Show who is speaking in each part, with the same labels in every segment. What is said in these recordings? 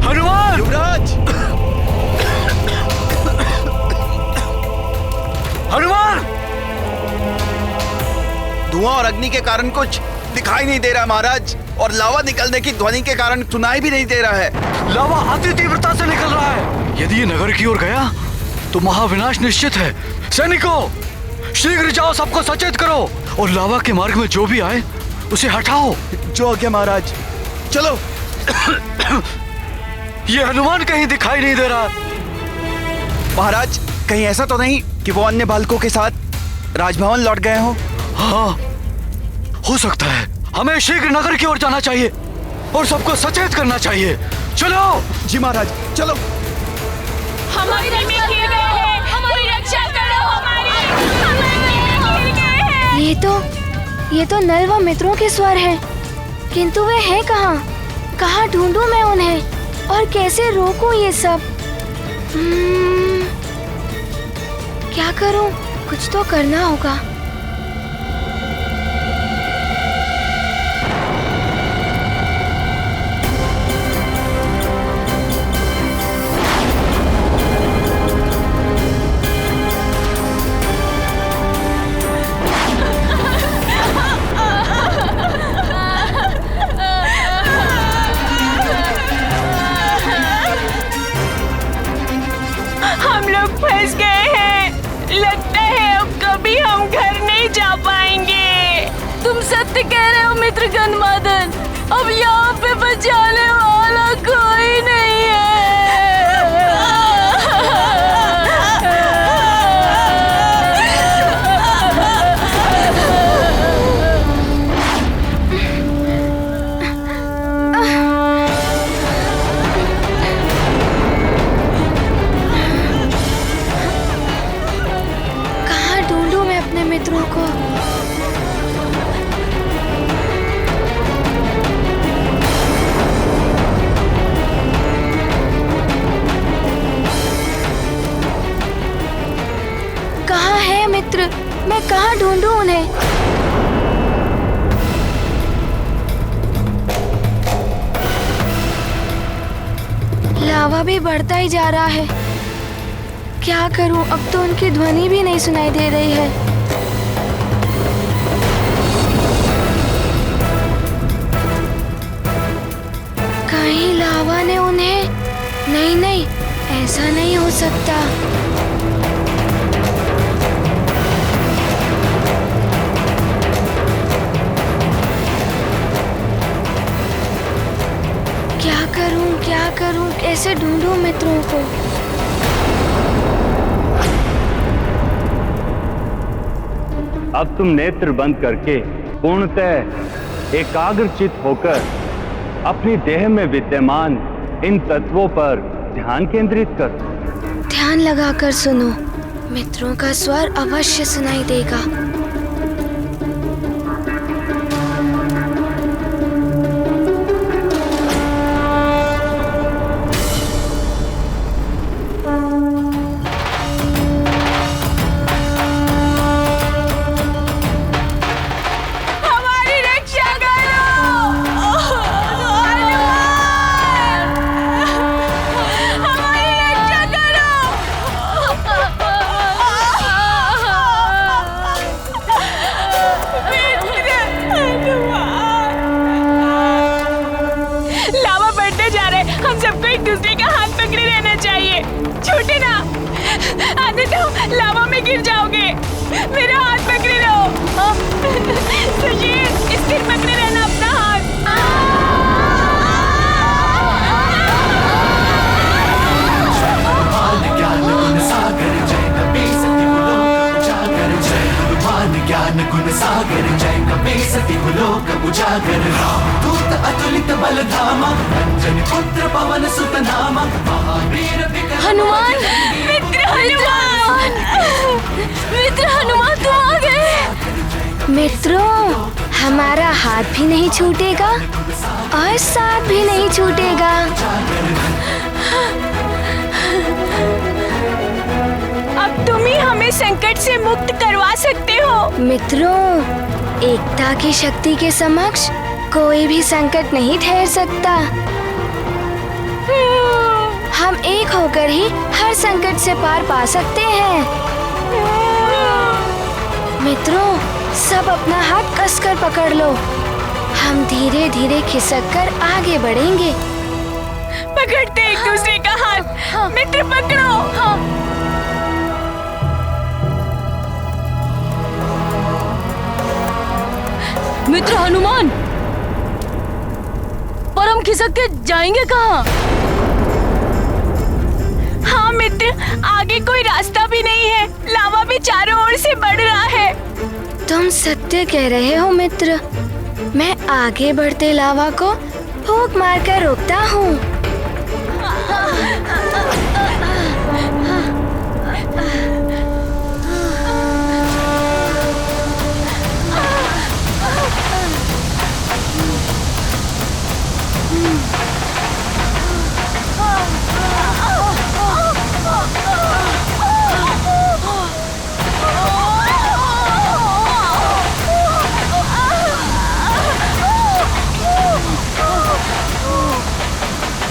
Speaker 1: हनुमान!
Speaker 2: युवराज!
Speaker 1: हनुमान!
Speaker 2: धुआं और अग्नि के कारण कुछ दिखाई नहीं दे रहा महाराज, और लावा निकलने की ध्वनि के कारण सुनाई भी नहीं दे रहा है।
Speaker 1: लावा अति तीव्रता से निकल रहा है। यदि ये नगर की ओर गया तो महाविनाश निश्चित है। सैनिकों, शीघ्र जाओ, सबको सचेत करो और लावा के मार्ग में जो भी आए उसे हटाओ।
Speaker 2: जो आज्ञा महाराज। चलो।
Speaker 1: ये हनुमान कहीं दिखाई नहीं दे रहा।
Speaker 2: महाराज, कहीं ऐसा तो नहीं कि वो अन्य बालकों के साथ राजभवन लौट गए हो?
Speaker 1: हाँ, हो सकता है। हमें शीघ्र नगर की ओर जाना चाहिए और सबको सचेत करना चाहिए। चलो।
Speaker 2: जी महाराज, चलो।
Speaker 3: हमारे में गिर गए हैं, हमारी रक्षा करो, हमारे गिर गए हैं।
Speaker 4: ये तो नल व मित्रों के स्वर हैं, किंतु वे हैं कहाँ? कहाँ ढूंढूं मैं उन्हें और कैसे रोकूं ये सब? क्या करूं? कुछ तो करना होगा।
Speaker 3: हम लोग फंस गए हैं। लगता है अब कभी हम घर नहीं जा पाएंगे। तुम सत्य कह रहे हो मित्र गन्धमादन। अब यहाँ पे बचाने वाला कोई नहीं है।
Speaker 4: मित्रों को कहाँ है मित्र? मैं कहाँ ढूंढूं उन्हें? लावा भी बढ़ता ही जा रहा है। क्या करूं? अब तो उनकी ध्वनि भी नहीं सुनाई दे रही है। कहीं लावा ने उन्हें... नहीं, ऐसा नहीं हो सकता। क्या करूं? कैसे ढूंढूं मित्रों को?
Speaker 5: अब तुम नेत्र बंद करके पूर्णतः एकाग्रचित होकर अपनी देह में विद्यमान इन तत्वों पर ध्यान केंद्रित कर।
Speaker 4: ध्यान लगाकर सुनो, मित्रों का स्वर अवश्य सुनाई देगा।
Speaker 3: लावा में गिर जाओगे। मेरा हाथ पकड़े रहो। सुशील, स्थिर पकड़े रहना अपना हाथ। ज्ञान गुण सागर जय कपे सती लोक उजागर। दूत अतुलित बल धामा, अंजन पुत्र पवन सुत नामा, महावीर
Speaker 4: हनुमान, मित्र हनुमान तुम आ गए। मित्रों, हमारा हाथ भी नहीं छूटेगा और साथ भी नहीं छूटेगा।
Speaker 3: अब तुम ही हमें संकट से मुक्त करवा सकते हो।
Speaker 4: मित्रों, एकता की शक्ति के समक्ष कोई भी संकट नहीं ठहर सकता। हम एक होकर ही हर संकट से पार पा सकते हैं। मित्रों, सब अपना हाथ कसकर पकड़ लो। हम धीरे धीरे खिसक कर आगे बढ़ेंगे।
Speaker 3: पकड़ते एक दूसरे का हाथ। मित्र पकड़ो। मित्र हनुमान, पर हम खिसक के जाएंगे कहाँ? हाँ मित्र, आगे कोई रास्ता भी नहीं है। लावा भी चारों ओर से बढ़ रहा है।
Speaker 4: तुम सत्य कह रहे हो मित्र। मैं आगे बढ़ते लावा को फूंक मारकर रोकता हूँ।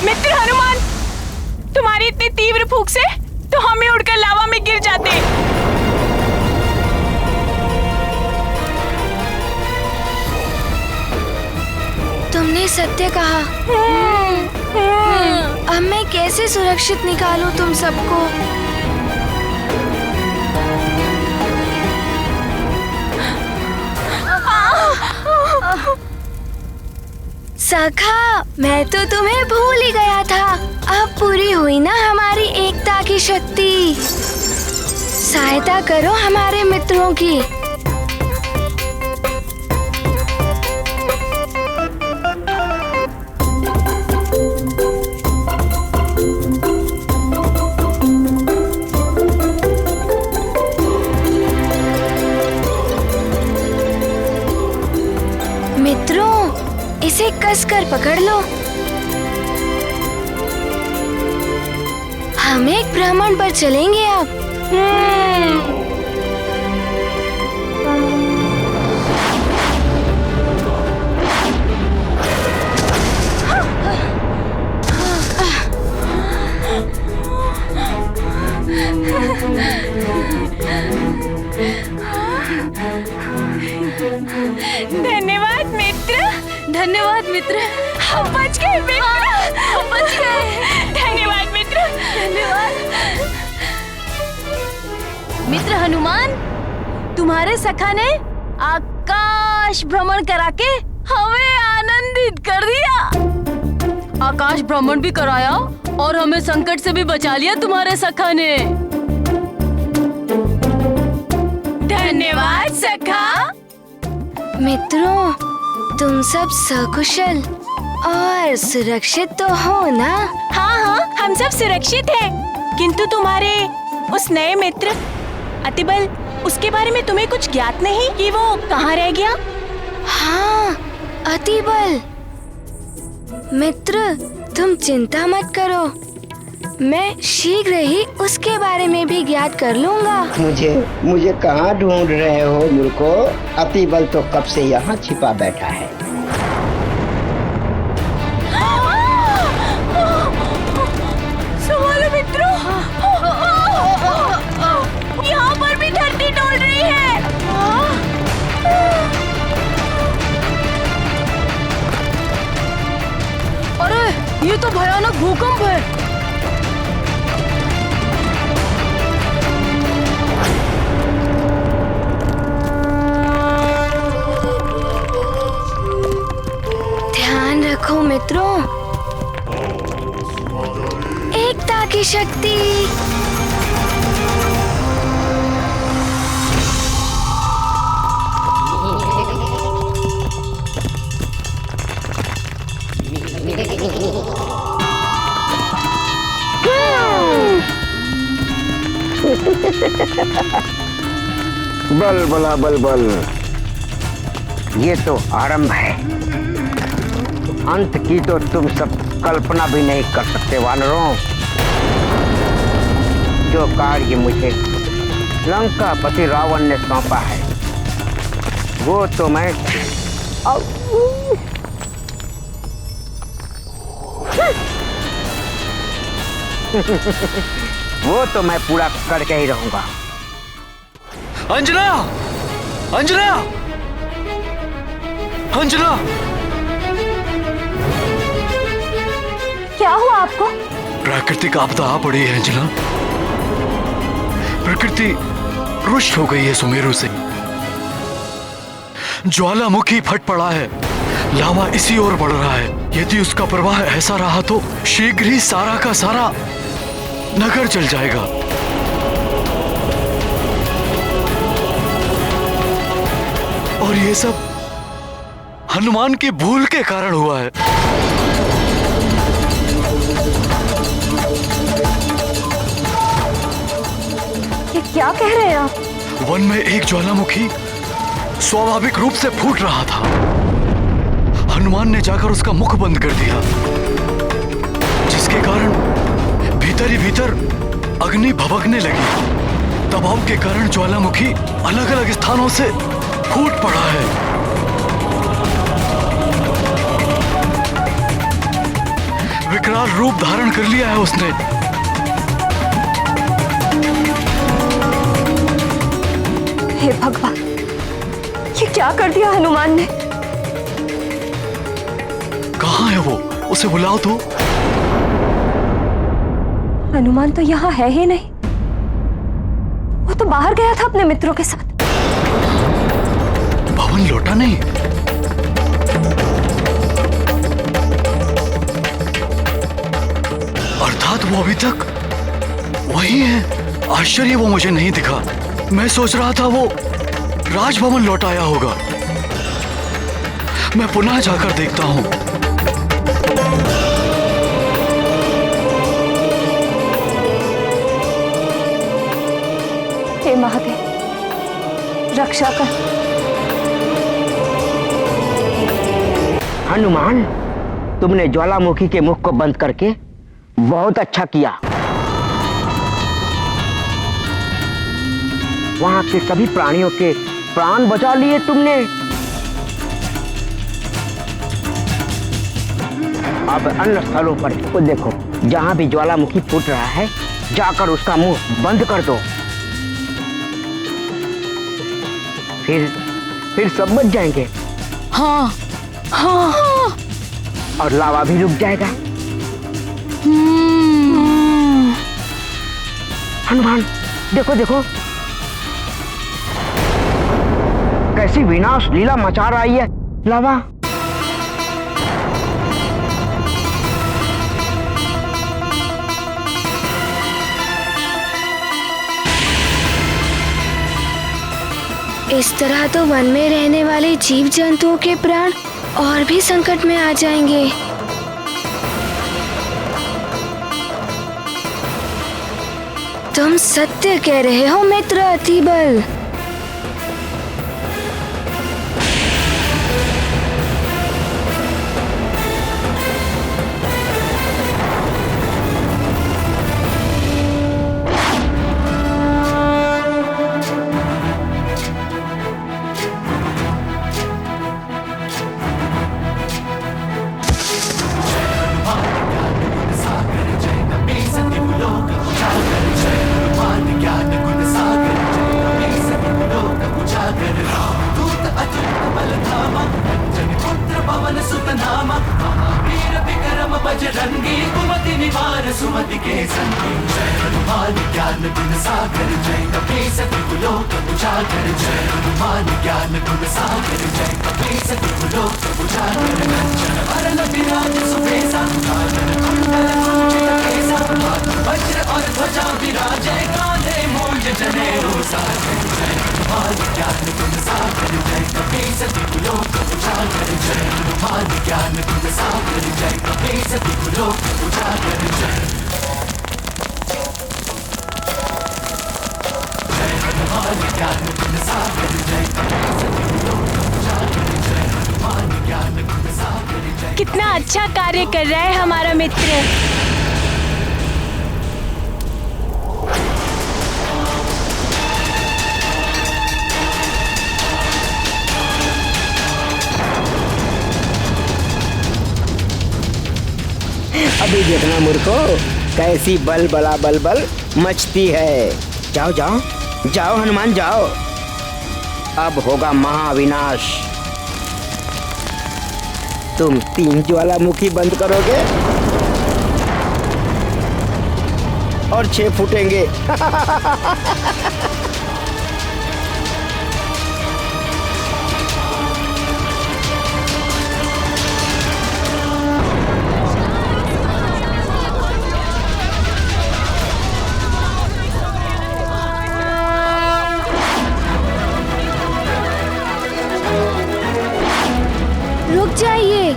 Speaker 3: मित्र हनुमान, तुम्हारी इतनी तीव्र फूंक से तो हमें उड़कर लावा में गिर जाते।
Speaker 4: तुमने सत्य कहा। अब मैं कैसे सुरक्षित निकालूं तुम सबको? सखा, मैं तो तुम्हें भूल ही गया था। अब पूरी हुई ना हमारी एकता की शक्ति। सहायता करो हमारे मित्रों की। मित्रों, इसे कसकर पकड़ लो। हम एक भ्रमण पर चलेंगे अब।
Speaker 3: धन्यवाद मित्र। धन्यवाद मित्र। हम बच गए मित्र। हम बच गए। धन्यवाद मित्र। धन्यवाद मित्र हनुमान। तुम्हारे सखा ने आकाश भ्रमण करा के हमें आनंदित कर दिया। आकाश भ्रमण भी कराया और हमें संकट से भी बचा लिया तुम्हारे सखा ने। धन्यवाद सखा।
Speaker 4: मित्रों, तुम सब सकुशल और सुरक्षित तो हो ना?
Speaker 3: हाँ हाँ, हम सब सुरक्षित हैं। किंतु तुम्हारे उस नए मित्र अतिबल, उसके बारे में तुम्हें कुछ ज्ञात नहीं कि वो कहाँ रह गया?
Speaker 4: हाँ, अतिबल। मित्र, तुम चिंता मत करो। मैं शीघ्र ही उसके बारे में भी ज्ञात कर लूँगा।
Speaker 6: मुझे कहाँ ढूंढ रहे हो मूर्खो? अतिबल तो कब से यहाँ छिपा बैठा है।
Speaker 3: संभालो मित्रों, यहाँ पर भी धरती डोल रही है। अरे, ये तो भयानक भूकंप है।
Speaker 4: ध्यान रखो मित्रों, एकता की शक्ति।
Speaker 6: बल बला बल बल, ये तो आरंभ है। अंत की तो तुम सब कल्पना भी नहीं कर सकते वानरों। जो कार्य मुझे लंकापति रावण ने सौंपा है, वो तो मैं वो तो मैं पूरा करके ही रहूंगा।
Speaker 1: अंजना, अंजना, अंजना,
Speaker 3: क्या हुआ आपको?
Speaker 1: प्राकृतिक आपदा आ पड़ी है अंजना। प्रकृति रुष्ट हो गई है सुमेरु से। ज्वालामुखी फट पड़ा है, लावा इसी ओर बढ़ रहा है। यदि उसका प्रवाह ऐसा रहा तो शीघ्र ही सारा का सारा नगर जल जाएगा। और ये सब हनुमान की भूल के कारण हुआ है।
Speaker 3: ये क्या कह रहे हैं आप?
Speaker 1: वन में एक ज्वालामुखी स्वाभाविक रूप से फूट रहा था। हनुमान ने जाकर उसका मुख बंद कर दिया, जिसके कारण भीतर ही भीतर अग्नि भभकने लगी। दबाव के कारण ज्वालामुखी अलग अलग स्थानों से फूट पड़ा है। विकराल रूप धारण कर लिया है उसने।
Speaker 3: हे भगवान, ये क्या कर दिया हनुमान ने?
Speaker 1: कहाँ है वो? उसे बुलाओ तो।
Speaker 3: हनुमान तो यहाँ है ही नहीं। वो तो बाहर गया था अपने मित्रों के साथ।
Speaker 1: भवन लौटा नहीं? अर्थात वो अभी तक वही है। आश्चर्य वो मुझे नहीं दिखा। मैं सोच रहा था वो राजभवन लौट आया होगा। मैं पुनः जाकर देखता हूं।
Speaker 3: हे महादेव, रक्षा कर।
Speaker 6: हनुमान, तुमने ज्वालामुखी के मुख को बंद करके बहुत अच्छा किया। वहां के सभी प्राणियों के प्राण बचा लिए तुमने। अब अन्य स्थलों पर वो देखो, जहां भी ज्वालामुखी फूट रहा है, जाकर उसका मुंह बंद कर दो। फिर सब बच जाएंगे।
Speaker 3: हाँ, हाँ।
Speaker 6: और लावा भी रुक जाएगा। हनुमान, देखो देखो, कैसी विनाश लीला मचा रही है लावा।
Speaker 4: इस तरह तो वन में रहने वाले जीव जंतुओं के प्राण और भी संकट में आ जाएंगे। तुम सत्य कह रहे हो मित्र अतिबल।
Speaker 7: बजरंगी कुमति निवार सुमति के संगी जय हनुमान ज्ञान गुण सागर जय कपीस त्रिलोक उजागर जय हनुमान ज्ञान गुण सागर जय कपीस त्रिलोक उजागर कंचन वरन विराज सुबेसा कानन कुंडल कुंचित केसा वज्र और ध्वजा विराजय कांधे मूंज जनेऊ साजय जय हनुमान ज्ञान गुण सागर जय कपीस त्रिलोक उजागर जय हनुमान ज्ञान गुण सागर जय कपीस त्रिलोक उजागर जय हनुमान ज्ञान गुण सागर जय कपीस त्रिलोक उजागर जय हनुमान ज्ञान गुण सागर जय।
Speaker 3: कितना अच्छा कार्य कर रहा है हमारा मित्र।
Speaker 6: अभी देखना मूर्खो कैसी बल बला बल बल मचती है। जाओ जाओ जाओ हनुमान जाओ, अब होगा महाविनाश। तुम 3 ज्वालामुखी बंद करोगे और 6 फूटेंगे।
Speaker 4: रुक जाइए।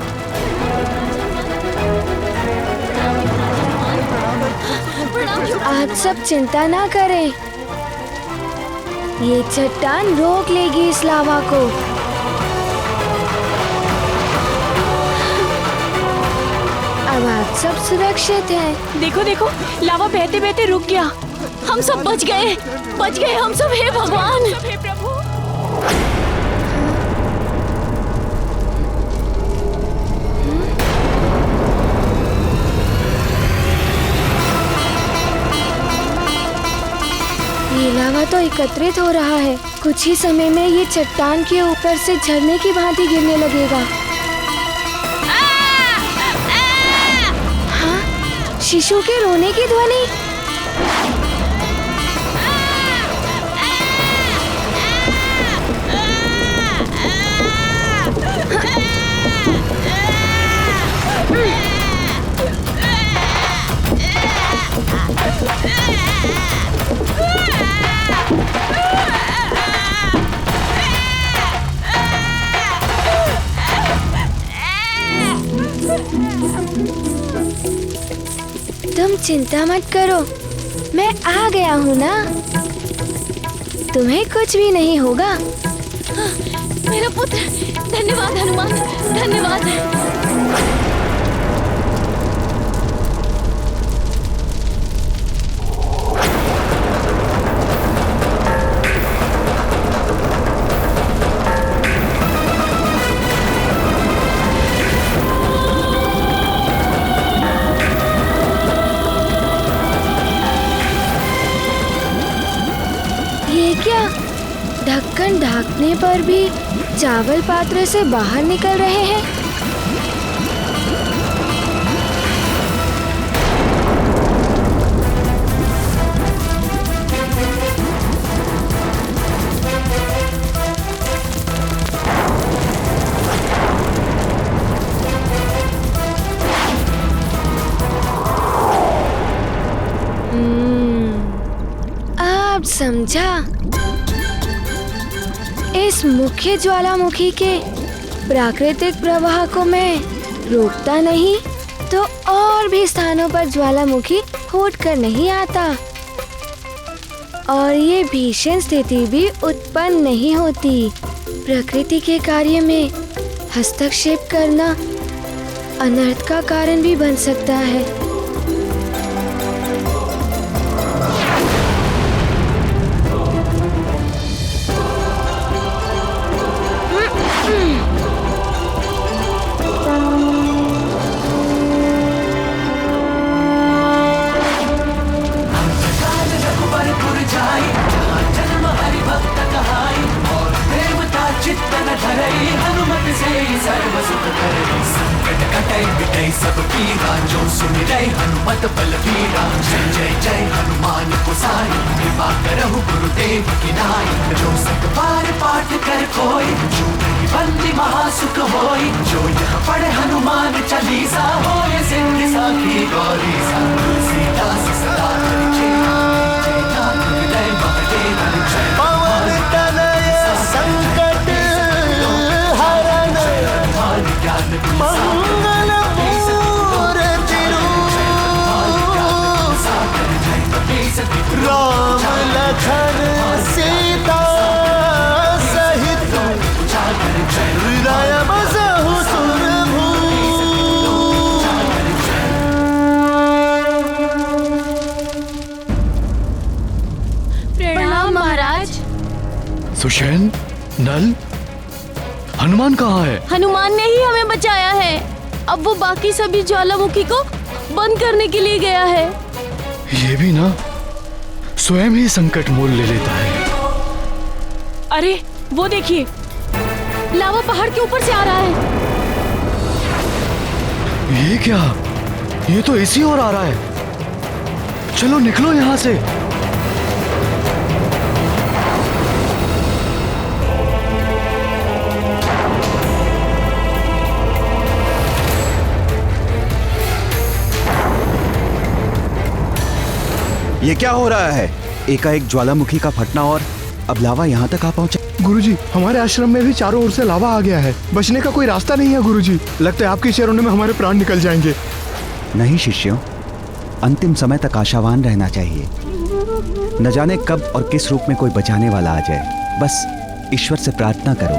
Speaker 4: आप सब चिंता ना करें, ये चट्टान रोक लेगी इस लावा को। अब आप सब सुरक्षित हैं।
Speaker 3: देखो देखो, लावा बहते बहते रुक गया। हम सब बच गए हम सब। हे भगवान, हे प्रभु।
Speaker 4: ये लावा तो एकत्रित हो रहा है। कुछ ही समय में ये चट्टान के ऊपर से झरने की भांति गिरने लगेगा। हाँ, शिशु के रोने की ध्वनि। तुम चिंता मत करो, मैं आ गया हूँ ना। तुम्हें कुछ भी नहीं होगा।
Speaker 3: मेरा पुत्र, धन्यवाद हनुमान, धन्यवाद।
Speaker 4: ढक्कन ढाकने पर भी चावल पात्र से बाहर निकल रहे हैं। अब समझा। इस मुख्य ज्वालामुखी के प्राकृतिक प्रवाह को मैं रोकता नहीं तो और भी स्थानों पर ज्वालामुखी फूट कर नहीं आता और ये भीषण स्थिति भी उत्पन्न नहीं होती। प्रकृति के कार्य में हस्तक्षेप करना अनर्थ का कारण भी बन सकता है।
Speaker 7: हनुमत से सर्व सुख करे, संकट कटे मिटे सब पीरा, जो सुमिरै हनुमत बलवीरा। जय जय जय हनुमान गोसाई, कृपा करहु गुरुदेव की नाई। जो सत बार पाठ कर कोई, जो नहीं बंदी महासुख होई। जो यह पढ़े हनुमान चालीसा, होए सिद्धि साखी गौरी सा। तुलसीदास सदा हरि जय नाथ हृदय महादेव जय। पवन तनय संकट मंगल मूर्ति राम लखन सीता सहित हृदय बसहु सुरभू।
Speaker 3: प्रणाम महाराज।
Speaker 1: सुषेण, नल, हनुमान कहाँ है?
Speaker 3: हनुमान ने ही हमें बचाया है। अब वो बाकी सभी ज्वालामुखी को बंद करने के लिए गया है।
Speaker 1: ये भी ना स्वयं ही संकट मोल ले लेता है।
Speaker 3: अरे वो देखिए, लावा पहाड़ के ऊपर से आ रहा है।
Speaker 1: ये क्या? ये तो इसी ओर आ रहा है। चलो निकलो यहाँ से।
Speaker 2: ये क्या हो रहा है? एकाएक ज्वालामुखी का फटना और अब लावा यहाँ तक आ पहुँचा।
Speaker 8: गुरुजी, हमारे आश्रम में भी चारों ओर से लावा आ गया है। बचने का कोई रास्ता नहीं है गुरुजी। लगता है आपके चरणों में हमारे प्राण निकल जाएंगे।
Speaker 2: नहीं शिष्यों, अंतिम समय तक आशावान रहना चाहिए। न जाने कब और किस रूप में कोई बचाने वाला आ जाए। बस ईश्वर से प्रार्थना करो।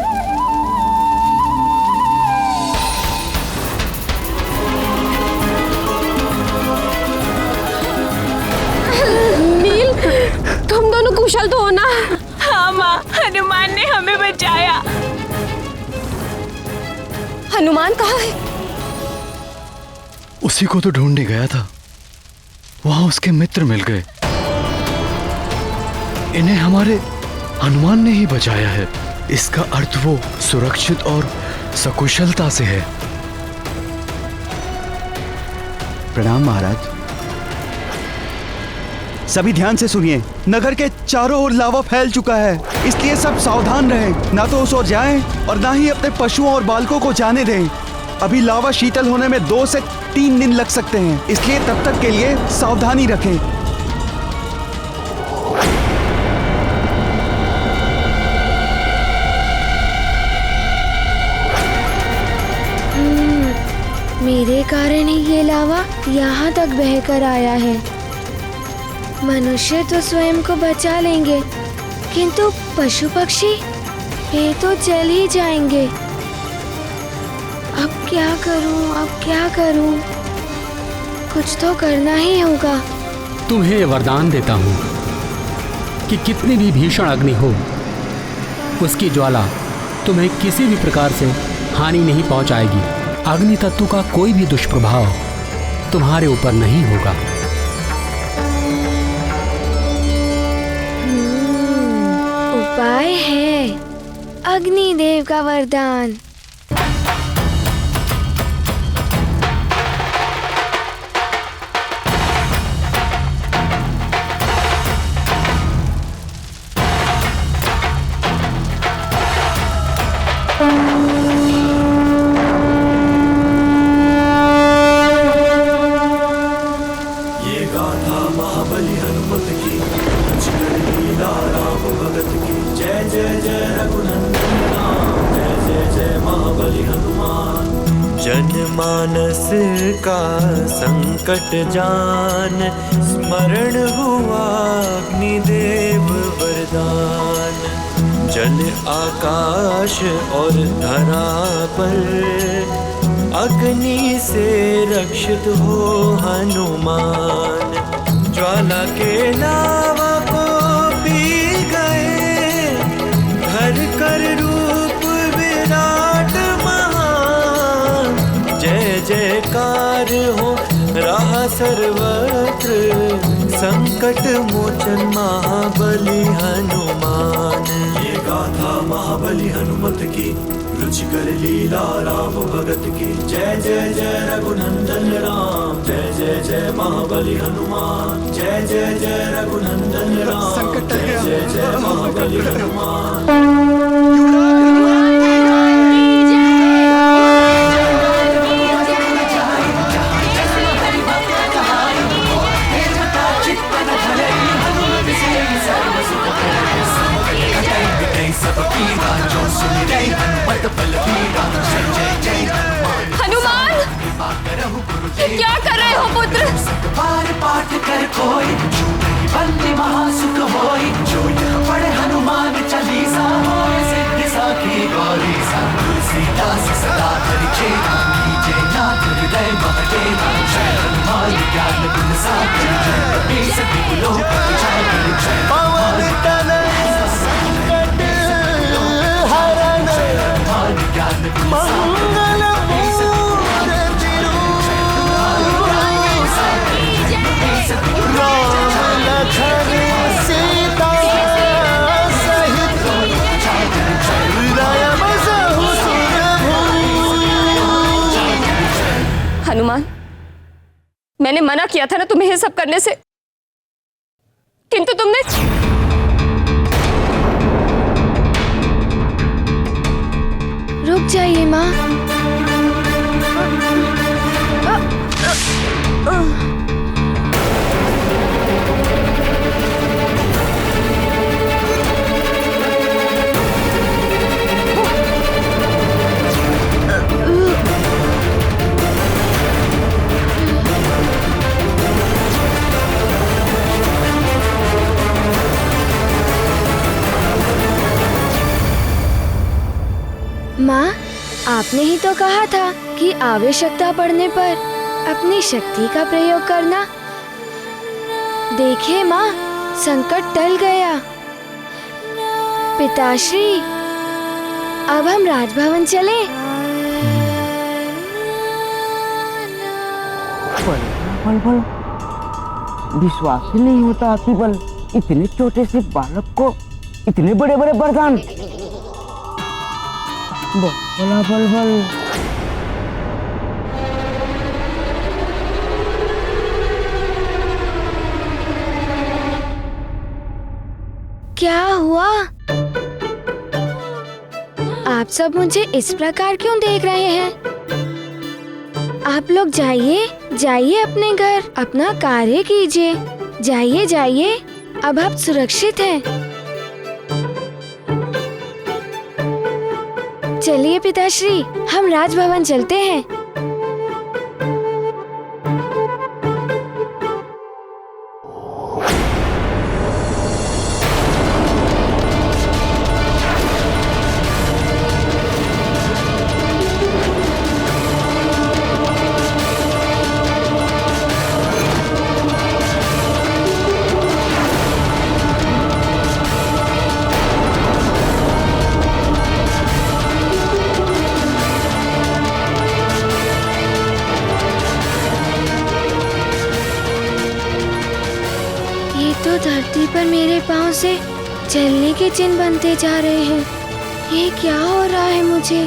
Speaker 3: नील, तुम दोनों कुशल तो हो ना? हाँ माँ, हनुमान ने हमें बचाया। हनुमान कहाँ है?
Speaker 1: उसी को तो ढूंढने गया था। वहां उसके मित्र मिल गए। इन्हें हमारे हनुमान ने ही बचाया है। इसका अर्थ वो सुरक्षित और सकुशलता से है।
Speaker 2: प्रणाम महाराज। सभी ध्यान से सुनिए। नगर के चारों ओर लावा फैल चुका है, इसलिए सब सावधान रहें। ना तो उस ओर जाएं और ना ही अपने पशुओं और बालकों को जाने दें। अभी लावा शीतल होने में 2 से 3 दिन लग सकते हैं, इसलिए तब तक के लिए सावधानी रखें।
Speaker 4: मेरे कारण ही ये लावा यहाँ तक बहकर आया है। मनुष्य तो स्वयं को बचा लेंगे, किंतु पशु पक्षी वे तो जल ही जाएंगे। अब क्या करूं, अब क्या करूं? कुछ तो करना ही होगा।
Speaker 9: तुम्हें वरदान देता हूँ कि कितनी भी भीषण अग्नि हो, उसकी ज्वाला तुम्हें किसी भी प्रकार से हानि नहीं पहुँचाएगी। अग्नि तत्व का कोई भी दुष्प्रभाव तुम्हारे ऊपर नहीं होगा।
Speaker 4: उपाय है अग्निदेव का वरदान।
Speaker 7: जनमानस का संकट जान, स्मरण हुआ अग्निदेव वरदान। जल आकाश और धरा पर अग्नि से रक्षित हो हनुमान। ज्वाला के लावा को पी गए, भर कर रूप विराट महान। जय जयकार हो रहा सर्वत्र, संकट मोचन महाबली हनुमान। ये गाथा महाबली हनुमत की, रुचिकर लीला राम भगत की। जय जय जय रघुनंदन राम, जय जय जय महाबली हनुमान। जय जय जय रघुनंदन राम, जय जय जय महाबली हनुमान।
Speaker 3: हनुमान, क्या कर रहे हो पुत्र?
Speaker 7: बार पाठ कर कोई, बंदी महासुख होई। जो यह पढ़े हनुमान चालीसा, होए सिद्धि साखी गौरी सा। तुलसीदास सदा हरि चेरा, कीजे नाथ हृदय महदेवा। जय हनुमान ज्ञान गुण सागर, जय कपीस तिहु लोक उजागर। जय हनुमान ज्ञान गुण सागर।
Speaker 3: हनुमान, मैंने मना किया था ना तुम्हें ये सब करने से, किंतु तुमने।
Speaker 4: रुक जाइए माँ। माँ, आपने ही तो कहा था कि आवश्यकता पड़ने पर अपनी शक्ति का प्रयोग करना। देखिए माँ, संकट टल गया। पिताश्री, अब हम राजभवन चलें।
Speaker 6: बल बल, विश्वास ही नहीं होता अतिबल, इतने छोटे से बालक को इतने बड़े बड़े वरदान। बोला बल बल।
Speaker 4: क्या हुआ? आप सब मुझे इस प्रकार क्यों देख रहे हैं? आप लोग जाइए, जाइए अपने घर, अपना कार्य कीजिए। जाइए जाइए, अब आप सुरक्षित हैं। चलिए पिताश्री, हम राजभवन चलते हैं। तो धरती पर मेरे पाँव से चलने के चिन्ह बनते जा रहे हैं। ये क्या हो रहा है मुझे?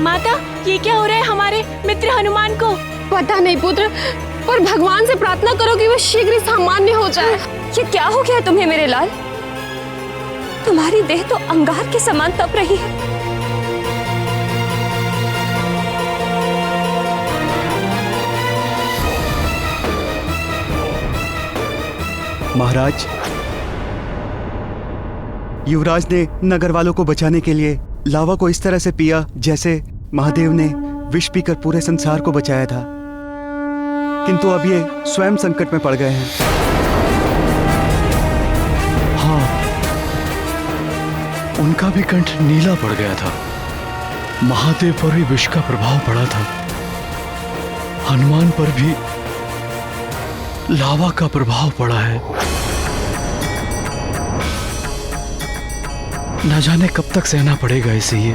Speaker 3: माता, ये क्या हो रहा है हमारे मित्र हनुमान को? पता नहीं पुत्र, पर भगवान से प्रार्थना करो कि वह शीघ्र ही सामान्य हो जाए। ये क्या हो गया तुम्हें मेरे लाल? तुम्हारी देह तो अंगार के समान तप रही है।
Speaker 2: महाराज, युवराज ने नगर वालों को बचाने के लिए लावा को इस तरह से पिया जैसे महादेव ने विष पीकर पूरे संसार को बचाया था, किंतु अब ये स्वयं संकट में पड़ गए हैं।
Speaker 1: हाँ, उनका भी कंठ नीला पड़ गया था। महादेव पर भी विष का प्रभाव पड़ा था, हनुमान पर भी लावा का प्रभाव पड़ा है। न जाने कब तक सहना पड़ेगा इसे। ये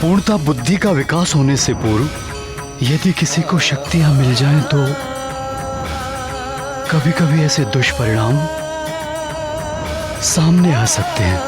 Speaker 1: पूर्णता बुद्धि का विकास होने से पूर्व यदि किसी को शक्तियां मिल जाएं तो कभी कभी ऐसे दुष्परिणाम सामने आ सकते हैं।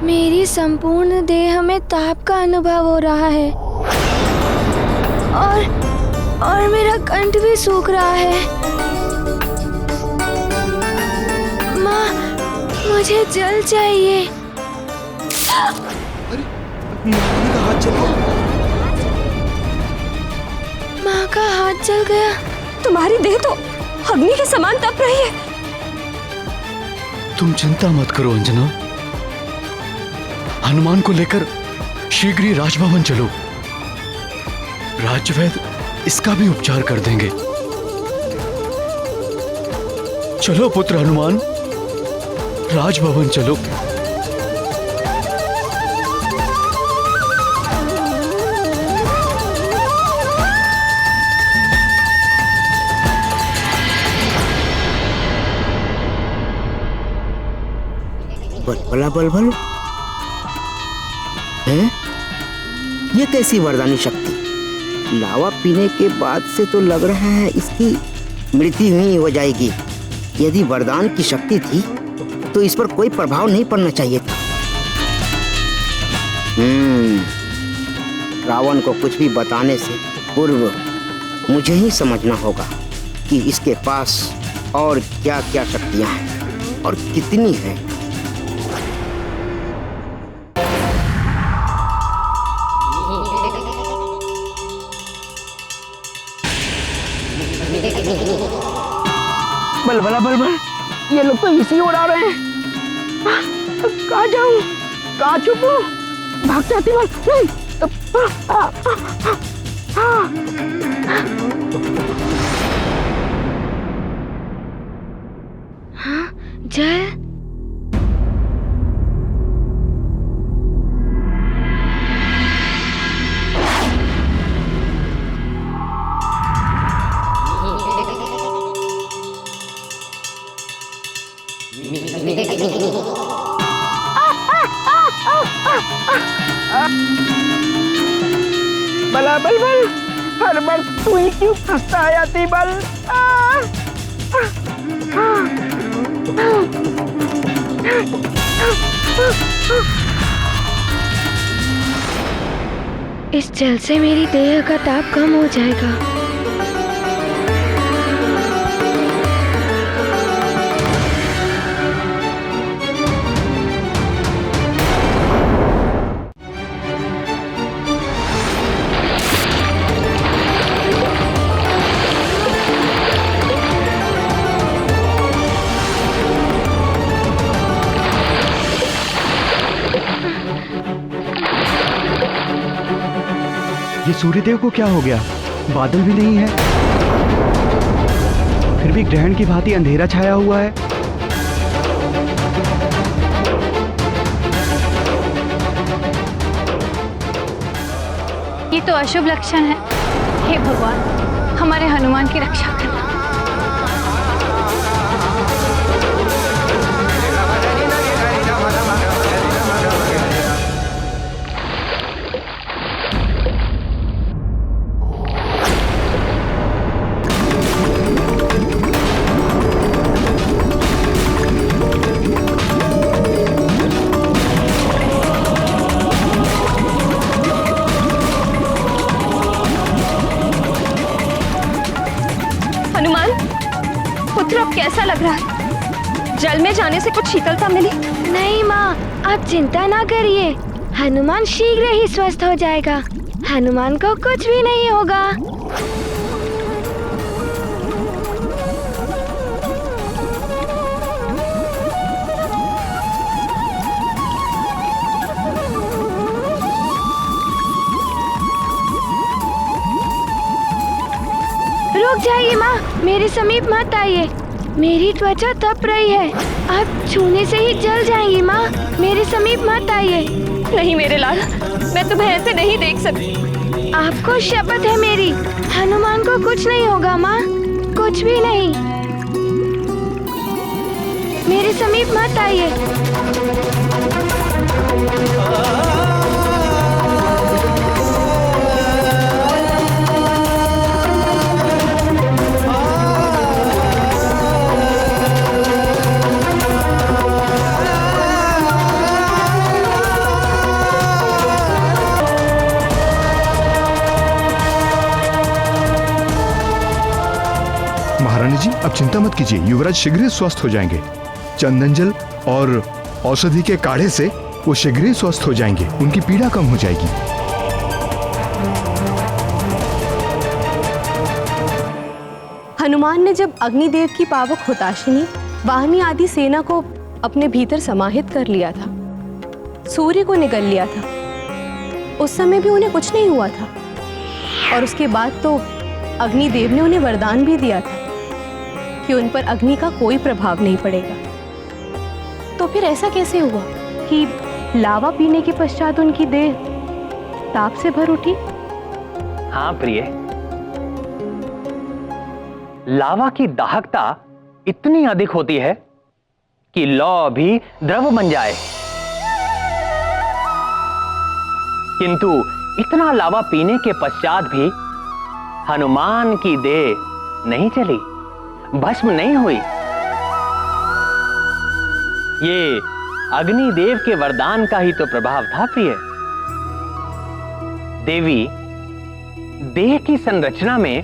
Speaker 4: मेरी संपूर्ण देह में ताप का अनुभव हो रहा है और मेरा कंठ भी सूख रहा है। माँ, मुझे जल चाहिए। माँ का हाथ जल गया।
Speaker 3: तुम्हारी देह तो अग्नि के समान तप रही है।
Speaker 1: तुम चिंता मत करो अंजना, हनुमान को लेकर शीघ्र ही राजभवन चलो। राजवैद्य इसका भी उपचार कर देंगे। चलो पुत्र हनुमान, राजभवन चलो।
Speaker 8: बल
Speaker 6: बलबला बलबल है? ये कैसी वरदानी शक्ति? लावा पीने के बाद से तो लग रहा है इसकी मृत्यु ही हो जाएगी। यदि वरदान की शक्ति थी तो इस पर कोई प्रभाव नहीं पड़ना चाहिए था। रावण को कुछ भी बताने से पूर्व मुझे ही समझना होगा कि इसके पास और क्या क्या शक्तियां हैं और कितनी हैं। बलबला बलबल, ये लोग तो इसी उड़ा रहे हैं। कहाँ जाऊं, कहाँ छुपूं? भाग जाती बल नहीं।
Speaker 4: हाँ, जल।
Speaker 6: बला बल बल, हर बार तू ही क्यों फंसता है आती बल?
Speaker 4: इस जल से मेरी देह का ताप कम हो जाएगा।
Speaker 2: ये सूर्यदेव को क्या हो गया? बादल भी नहीं है, फिर भी ग्रहण की भांति अंधेरा छाया हुआ है।
Speaker 10: ये तो अशुभ लक्षण है। हे भगवान, हमारे हनुमान की रक्षा करना।
Speaker 3: पुत्र, अब कैसा लग रहा है? जल में जाने से कुछ शीतलता मिली?
Speaker 4: नहीं माँ, आप चिंता ना करिए। हनुमान शीघ्र ही स्वस्थ हो जाएगा। हनुमान को कुछ भी नहीं होगा। रुक जाइए माँ, मेरे समीप मत आइए। मेरी त्वचा तप रही है, आप छूने से ही जल जाएंगी माँ। मेरे समीप मत आइए।
Speaker 3: नहीं मेरे लाल, मैं तुम्हें ऐसे नहीं देख सकती।
Speaker 4: आपको शपथ है मेरी, हनुमान को कुछ नहीं होगा माँ, कुछ भी नहीं। मेरे समीप मत आइए।
Speaker 8: महारानी जी, अब चिंता मत कीजिए, युवराज शीघ्र ही स्वस्थ हो जाएंगे। चंदन जल और औषधि के काढ़े से वो शीघ्र ही स्वस्थ हो जाएंगे, उनकी पीड़ा कम हो जाएगी।
Speaker 3: हनुमान ने जब अग्निदेव की पावक हुताशिनी, वाहिनी आदि सेना को अपने भीतर समाहित कर लिया था, सूर्य को निगल लिया था, उस समय भी उन्हें कुछ नहीं हुआ था। और उसके बाद तो अग्निदेव ने उन्हें वरदान भी दिया था कि उन पर अग्नि का कोई प्रभाव नहीं पड़ेगा। तो फिर ऐसा कैसे हुआ कि लावा पीने के पश्चात उनकी देह ताप से भर उठी?
Speaker 11: हाँ प्रिय, लावा की दाहकता इतनी अधिक होती है कि लौ भी द्रव बन जाए। किंतु इतना लावा पीने के पश्चात भी हनुमान की देह नहीं चली, भस्म नहीं हुई। ये अग्निदेव के वरदान का ही तो प्रभाव था प्रिय। देवी, देह की संरचना में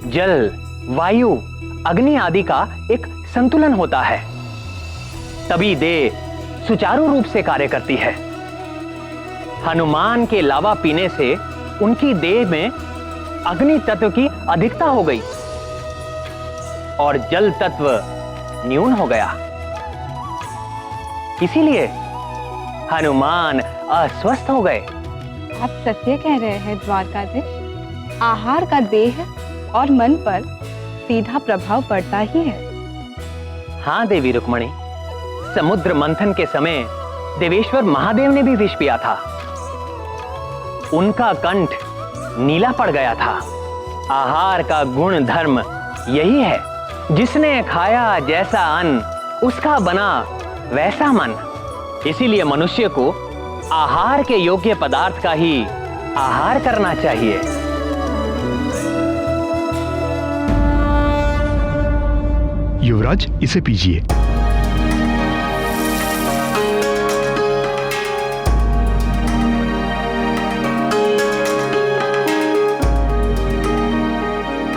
Speaker 11: जल, वायु, अग्नि आदि का एक संतुलन होता है, तभी देह सुचारू रूप से कार्य करती है। हनुमान के लावा पीने से उनकी देह में अग्नि तत्व की अधिकता हो गई और जल तत्व न्यून हो गया। इसीलिए हनुमान अस्वस्थ हो गए।
Speaker 12: आप सत्य कह रहे हैं द्वारकाधीश। आहार का देह और मन पर सीधा प्रभाव पड़ता ही है।
Speaker 11: हाँ देवी रुक्मणी, समुद्र मंथन के समय देवेश्वर महादेव ने भी विष पिया था। उनका कंठ नीला पड़ गया था। आहार का गुण धर्म यही है, जिसने खाया जैसा अन्न उसका बना वैसा मन। इसीलिए मनुष्य को आहार के योग्य पदार्थ का ही आहार करना चाहिए।
Speaker 8: युवराज, इसे पीजिए।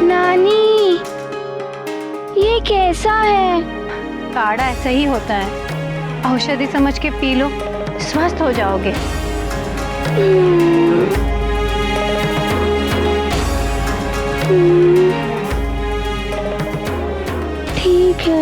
Speaker 4: नानी, ये कैसा है?
Speaker 10: काढ़ा ऐसा ही होता है, औषधि समझ के पी लो, स्वस्थ हो जाओगे।
Speaker 4: ठीक है।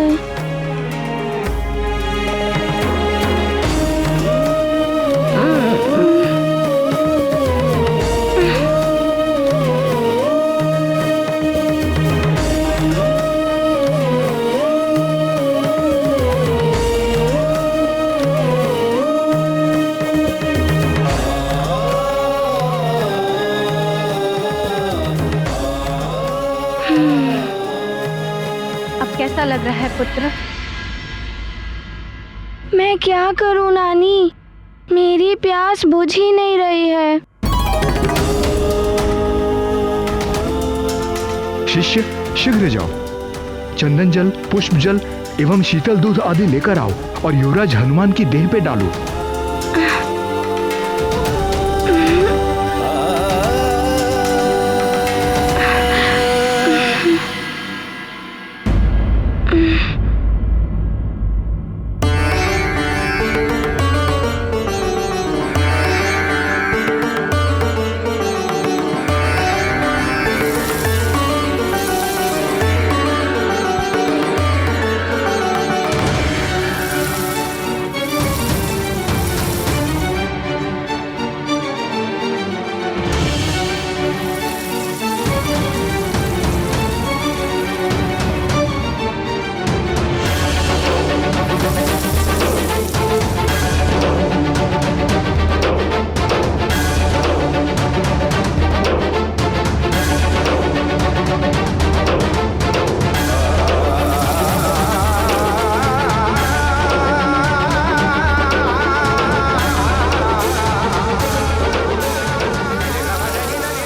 Speaker 10: कैसा लग रहा है पुत्र?
Speaker 4: मैं क्या करूं नानी, मेरी प्यास बुझ ही नहीं रही है।
Speaker 8: शिष्य, शीघ्र जाओ, चंदन जल, पुष्प जल एवं शीतल दूध आदि लेकर आओ और युवराज हनुमान की देह पे डालो।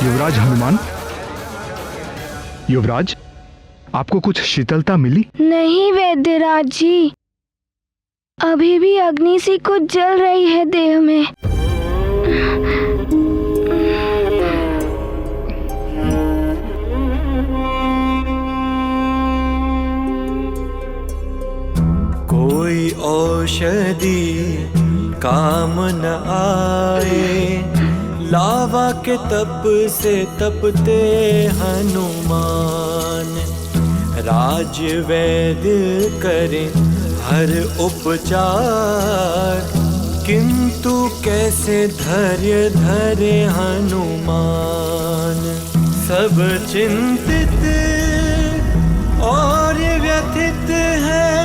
Speaker 8: युवराज हनुमान, युवराज, आपको कुछ शीतलता मिली?
Speaker 4: नहीं वैद्यराज जी, अभी भी अग्नि सी कुछ जल रही है देह में।
Speaker 7: कोई औषधि काम न आए, लावा के तप से तपते हनुमान। राज वैद्य करें हर उपचार, किंतु कैसे धैर्य धरे हनुमान। सब चिंतित और व्यथित है,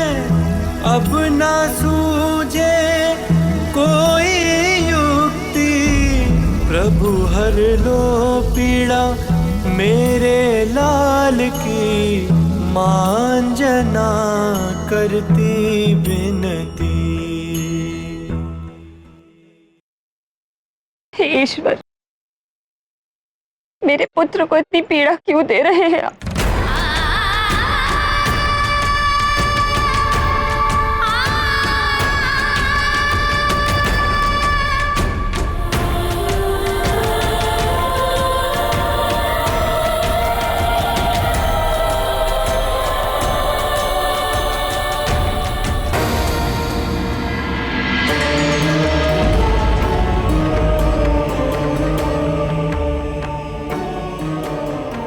Speaker 7: अब ना सूझे कोई युक्ति। प्रभु हर लो पीड़ा मेरे लाल की, मांझना कर करती विनती।
Speaker 3: हे ईश्वर, मेरे पुत्र को इतनी पीड़ा क्यों दे रहे हैं आप?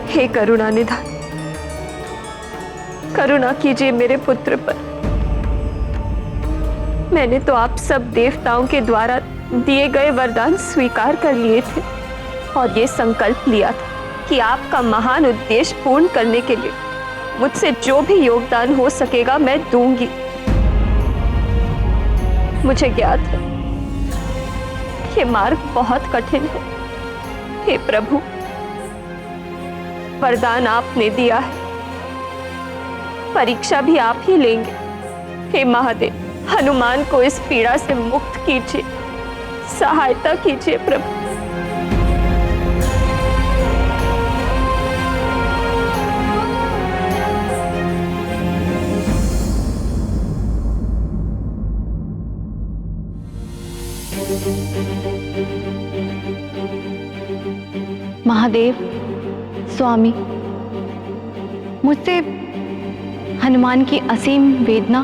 Speaker 3: हे करुणा निधान, करुणा कीजिए मेरे पुत्र पर। मैंने तो आप सब देवताओं के द्वारा दिए गए वरदान स्वीकार कर लिए थे और ये संकल्प लिया था कि आपका महान उद्देश्य पूर्ण करने के लिए मुझसे जो भी योगदान हो सकेगा मैं दूंगी। मुझे ज्ञात है ये मार्ग बहुत कठिन है। हे प्रभु, वरदान आपने दिया है, परीक्षा भी आप ही लेंगे। हे महादेव, हनुमान को इस पीड़ा से मुक्त कीजिए, सहायता कीजिए प्रभु।
Speaker 10: महादेव, स्वामी, मुझसे हनुमान की असीम वेदना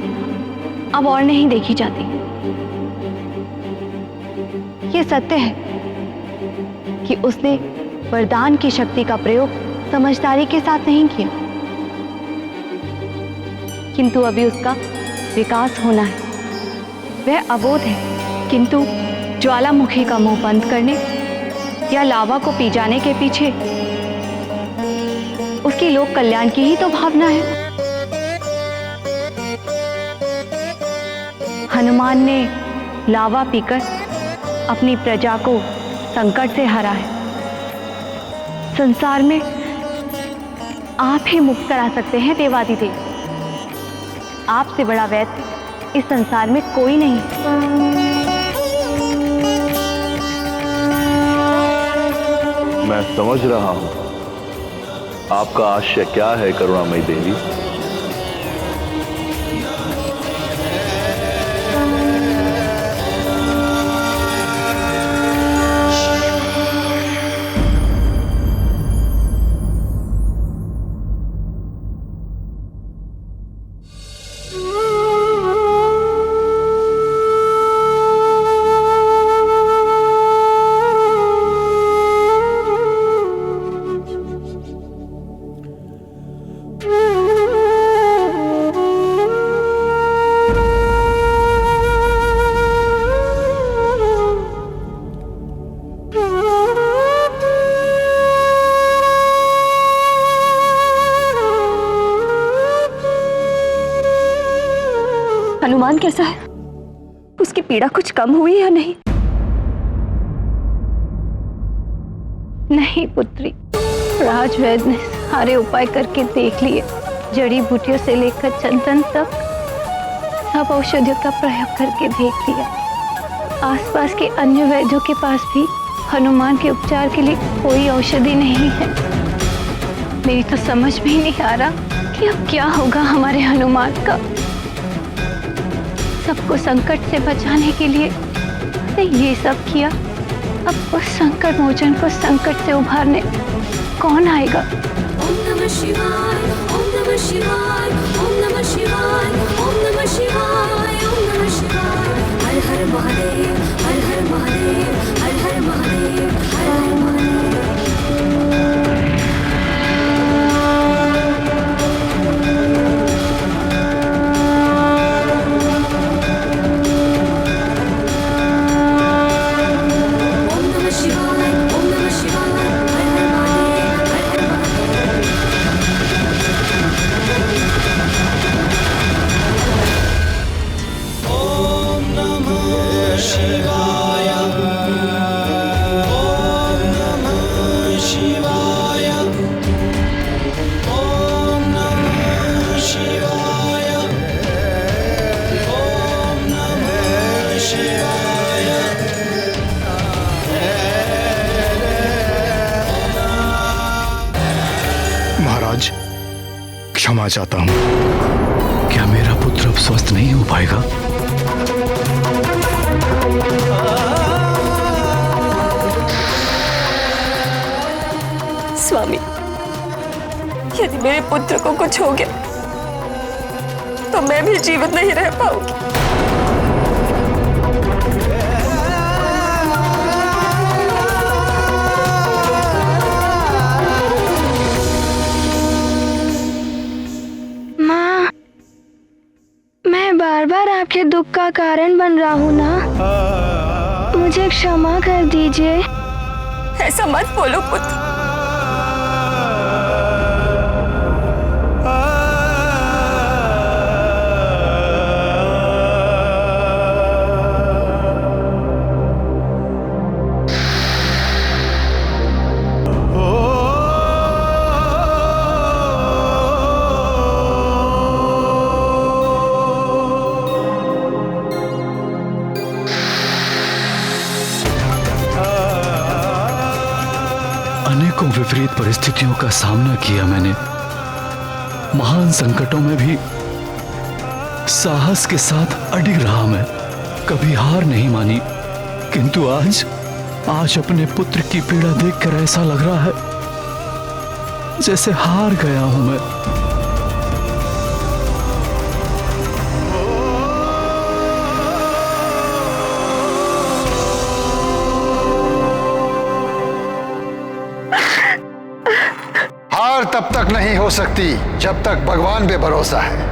Speaker 10: अब और नहीं देखी जाती। ये सत्य है कि उसने वरदान की शक्ति का प्रयोग समझदारी के साथ नहीं किया, किंतु अभी उसका विकास होना है। वह अबोध है, किंतु ज्वालामुखी का मुंह बंद करने या लावा को पी जाने के पीछे उसकी लोक कल्याण की ही तो भावना है। हनुमान ने लावा पीकर अपनी प्रजा को संकट से हरा है। संसार में आप ही मुक्त करा सकते हैं देवादिदेव। आपसे बड़ा वैद्य इस संसार में कोई नहीं।
Speaker 13: मैं समझ रहा हूं आपका आशय क्या है करुणामयी देवी।
Speaker 3: हनुमान कैसा है? उसकी पीड़ा कुछ कम हुई या नहीं?
Speaker 10: नहीं पुत्री, राजवैद्य ने सारे उपाय करके देख लिए। जड़ी बूटियों से लेकर चंदन तक सब औषधियों का प्रयोग करके देख लिया। आसपास के अन्य वैद्यों के पास भी हनुमान के उपचार के लिए कोई औषधि नहीं है। मेरी तो समझ में ही नहीं आ रहा कि अब क्या होगा हमारे हनुमान का। सबको संकट से बचाने के लिए उसने ये सब किया, अब उस संकट मोचन को संकट से उभारने कौन आएगा?
Speaker 14: ओम नमः शिवाय, ओम नमः शिवाय, ओम नमः शिवाय, ओम नमः शिवाय, ओम नमः शिवाय। हर हर महादेव, हर हर महादेव, हर हर महादेव, हर हर महादेव।
Speaker 7: शिवाय, ओम
Speaker 8: चाहता हूँ।
Speaker 1: क्या मेरा पुत्र अब स्वस्थ नहीं हो पाएगा?
Speaker 3: स्वामी, यदि मेरे पुत्र को कुछ हो गया तो मैं भी जीवित नहीं रह पाऊंगी।
Speaker 4: माँ, मैं बार बार आपके दुख का कारण बन रहा हूँ ना, मुझे क्षमा कर दीजिए।
Speaker 3: ऐसा मत बोलो पुत्र।
Speaker 1: अनेकों विपरीत परिस्थितियों का सामना किया मैंने। महान संकटों में भी साहस के साथ अडिग रहा मैं, कभी हार नहीं मानी। किंतु आज अपने पुत्र की पीड़ा देखकर ऐसा लग रहा है जैसे हार गया हूं मैं।
Speaker 15: हार तब तक नहीं हो सकती जब तक भगवान पे भरोसा है।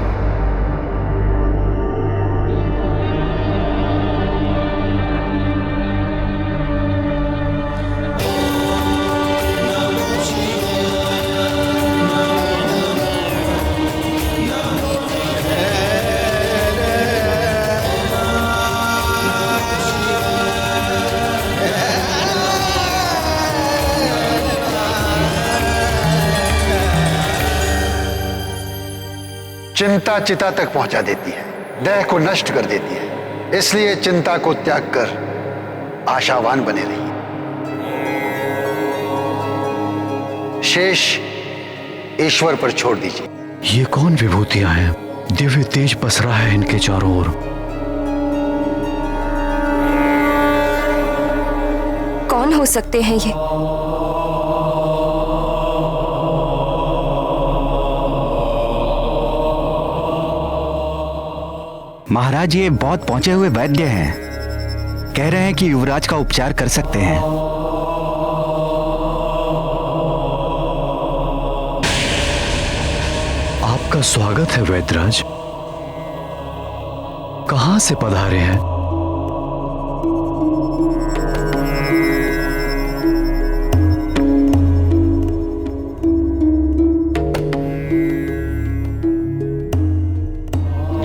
Speaker 15: चिंता चिता तक पहुंचा देती है, देह को नष्ट कर देती है। इसलिए चिंता को त्याग कर आशावान बने रहिए। शेष ईश्वर पर छोड़ दीजिए।
Speaker 1: ये कौन विभूतियां हैं? दिव्य तेज पसरा है इनके चारों ओर।
Speaker 3: कौन हो सकते हैं ये?
Speaker 2: महाराज, ये बहुत पहुंचे हुए वैद्य हैं। कह रहे हैं कि युवराज का उपचार कर सकते हैं।
Speaker 1: आपका स्वागत है वैद्यराज। कहां से पधारे हैं?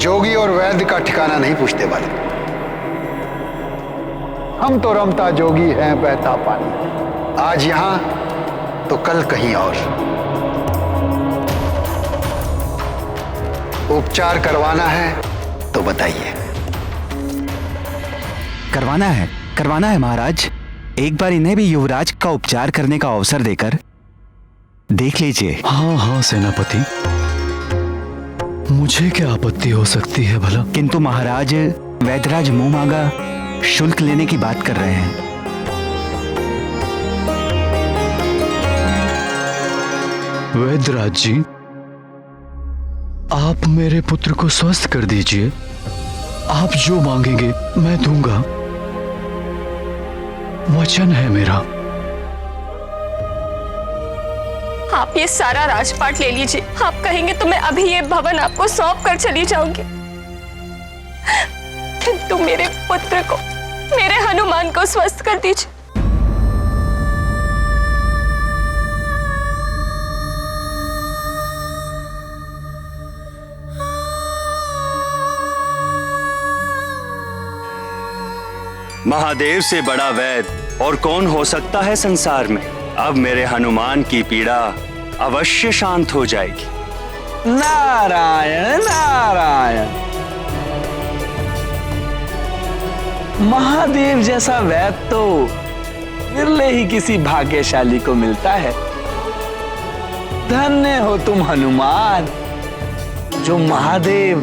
Speaker 15: जोगी और वैद्य का ठिकाना नहीं पूछते वाले। हम तो रमता जोगी हैं, बहता पानी। आज यहां तो कल कहीं और। उपचार करवाना है तो बताइए।
Speaker 2: करवाना है महाराज। एक बार इन्हें भी युवराज का उपचार करने का अवसर देकर देख लीजिए।
Speaker 1: हाँ सेनापति, मुझे क्या आपत्ति हो सकती है भला?
Speaker 2: किंतु महाराज, वैद्यराज मुंह मांगा शुल्क लेने की बात कर रहे हैं।
Speaker 1: वैद्यराज जी, आप मेरे पुत्र को स्वस्थ कर दीजिए। आप जो मांगेंगे मैं दूंगा, वचन है मेरा।
Speaker 3: आप ये सारा राजपाट ले लीजिए। आप कहेंगे तो मैं अभी ये भवन आपको सौंप कर चली जाऊंगी। किंतु मेरे पुत्र को, मेरे हनुमान को स्वस्थ कर दीजिए।
Speaker 5: महादेव से बड़ा वैद्य और कौन हो सकता है संसार में। अब मेरे हनुमान की पीड़ा अवश्य शांत हो जाएगी।
Speaker 16: नारायण नारायण। महादेव जैसा वैद्य तो विरले ही किसी भाग्यशाली को मिलता है। धन्य हो तुम हनुमान, जो महादेव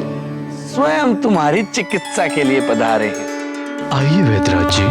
Speaker 16: स्वयं तुम्हारी चिकित्सा के लिए पधारे हैं।
Speaker 1: आइए वैद्यराज जी।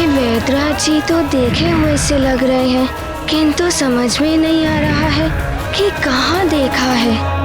Speaker 4: वैद्यराज जी तो देखे हुए से लग रहे हैं, किंतु समझ में नहीं आ रहा है कि कहाँ देखा है।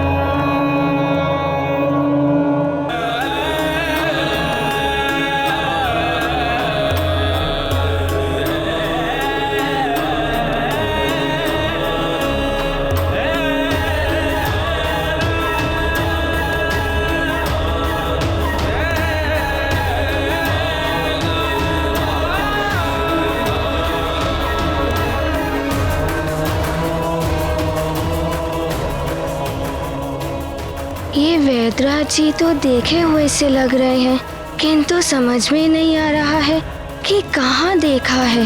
Speaker 4: ये वैद्यराज जी तो देखे हुए से लग रहे हैं, किंतु समझ में नहीं आ रहा है कि कहाँ देखा है।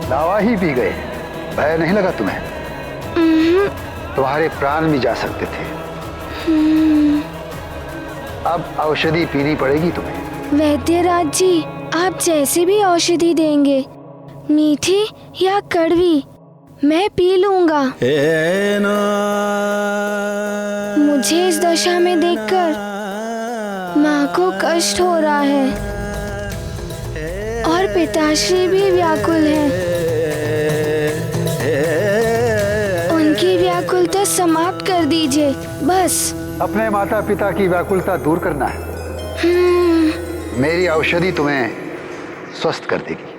Speaker 15: लावा ही पी गए, भय नहीं लगा तुम्हें? तुम्हारे प्राण भी जा सकते थे। अब औषधि पीनी पड़ेगी तुम्हें।
Speaker 4: वैद्यराज जी, आप जैसी भी औषधि देंगे, मीठी या कड़वी, मैं पी लूंगा। मुझे इस दशा में देखकर माँ को कष्ट हो रहा है और पिताश्री भी व्याकुल हैं। उनकी व्याकुलता समाप्त कर दीजिए बस।
Speaker 15: अपने माता पिता की व्याकुलता दूर करना है। मेरी औषधि तुम्हें स्वस्थ कर देगी।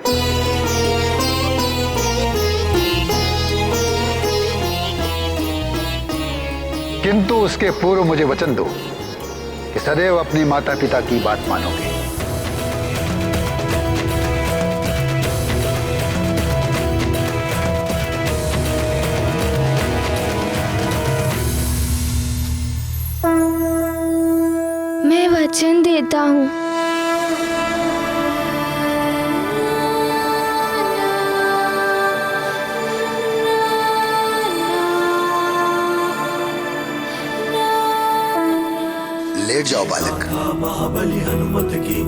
Speaker 15: किंतु उसके पूर्व मुझे वचन दो कि सदैव अपने माता पिता की बात मानोगे।
Speaker 4: मैं वचन देता हूँ।
Speaker 15: लेट जाओ बालक।
Speaker 7: महाबली हनुमत की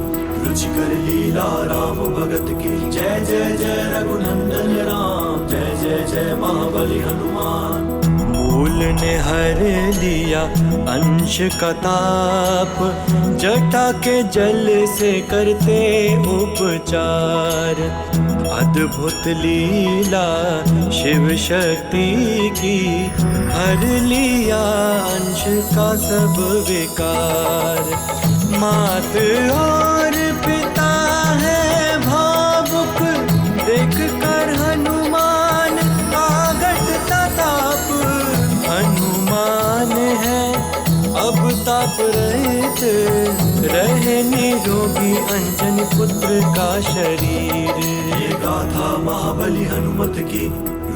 Speaker 7: रुचिकर लीला राम भगत की। जय जय जय रघुनंदन राम, जय जय जय महाबली हनुमान। मूल ने हर लिया अंश का ताप, जटा के जल से करते उपचार। अद्भुत लीला शिव शक्ति की, हर लिया अंश का सब विकार। मात और पिता है भावुक, देख कर हनुमान आगत ताप। हनुमान है अब ताप रहित, रहे निरोगी अंजन पुत्र का शरीर। ये गाथा महाबली हनुमत की,